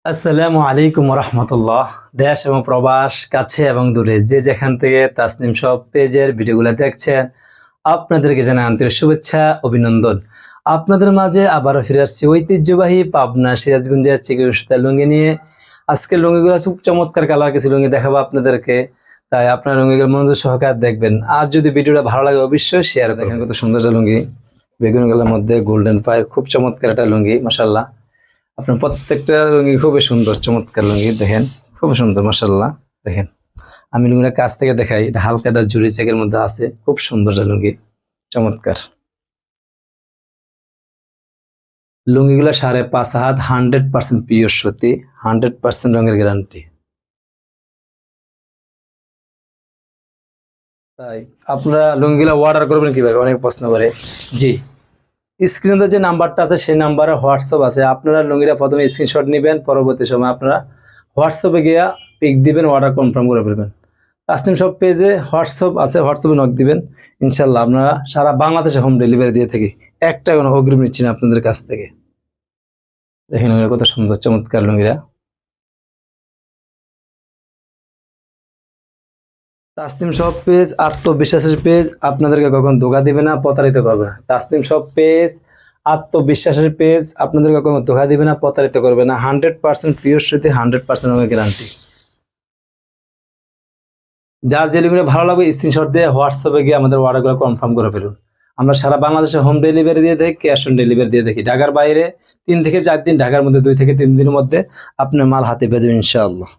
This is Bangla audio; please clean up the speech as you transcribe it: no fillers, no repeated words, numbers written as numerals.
আসসালামু আলাইকুম রহমতুল্লাহ। দেশ এবং প্রবাস, কাছে এবং দূরে, যে যেখান থেকে তাসনিম শপ পেজের ভিডিওগুলো দেখছেন, আপনাদেরকে জানাই আন্তরিক শুভেচ্ছা, অভিনন্দন। আপনাদের মাঝে আবারও ফিরে আসছি ঐতিহ্যবাহী পাবনা সিরাজগঞ্জের চিকন সুতার লুঙ্গি নিয়ে। আজকের লুঙ্গিগুলো খুব চমৎকার কালার কিছু লুঙ্গি দেখাবো আপনাদেরকে, তাই আপনার লুঙ্গিগুলো মনোযোগ সহকারে দেখবেন। আর যদি ভিডিওটা ভালো লাগে অবশ্যই শেয়ার। দেখেন কত সুন্দর একটা লুঙ্গি, বেগুন কালার মধ্যে গোল্ডেন পায়ের, খুব চমৎকার একটা লুঙ্গি মাশাআল্লাহ। আপনার প্রত্যেকটা লুঙ্গি খুবই সুন্দর, চমৎকার লুঙ্গি দেখেন, খুব সুন্দর মাশাআল্লাহ। দেখেন আমি লুঙ্গিটা কাছ থেকে দেখাই, এটা হালকা একটা জুরি চেকের মধ্যে আছে, খুব সুন্দর একটা লুঙ্গি, চমৎকার লুঙ্গিগুলো 5.5 হাত, 100% পিওর সুতি, 100% রঙের গ্যারান্টি। তাই আপনারা লুঙ্গিগুলো অর্ডার করবেন কিভাবে অনেক প্রশ্ন করে। জি, স্ক্রিনে যে নাম্বারটা আছে সেই নাম্বারে হোয়াটসঅ্যাপ আছে। আপনারা লুঙ্গিটা প্রথমে স্ক্রিনশট নেবেন, পরবর্তী সময় আপনারা হোয়াটসঅ্যাপে গিয়ে পিক দিবেন, অর্ডার কনফার্ম করে ফেলবেন। তাসনিম শপ পেজে হোয়াটসঅ্যাপ আছে, হোয়াটসঅ্যাপে নক দিবেন, ইনশাল্লাহ আপনারা সারা বাংলাদেশে হোম ডেলিভারি দিয়ে থাকি। একটা কোনো অগ্রিম নিচ্ছি না আপনাদের কাছ থেকে। দেখেন লুঙ্গিটা কত সুন্দর, চমৎকার লুঙ্গিরা। তাসনিম শপ পেজ আত্মবিশ্বাসের পেজ, আপনাদেরকে কখন ধোকা দিবে না, প্রতারিত করবে না। তাসনিম শপ পেজ আত্মবিশ্বাসের পেজ, আপনাদেরকে কখন ধোকা দিবে না, প্রতারিত করবে না। 100% পিওর সুতি, 100% রঙের গ্যারান্টি। যার যে লিঙ্কটা ভালো লাগবে স্ক্রিনশট দিয়ে হোয়াটসঅ্যাপে গিয়ে আমাদের অর্ডারগুলো কনফার্ম করে ফেলুন। আমরা সারা বাংলাদেশে হোম ডেলিভারি দিয়ে দেখি, ক্যাশ অন ডেলিভারি দিয়ে দেখি। ঢাকার বাইরে 3 থেকে 4 দিন, ঢাকার মধ্যে 2 থেকে 3 দিনের মধ্যে আপনার মাল হাতে পেয়ে যাবেন ইনশাআল্লাহ।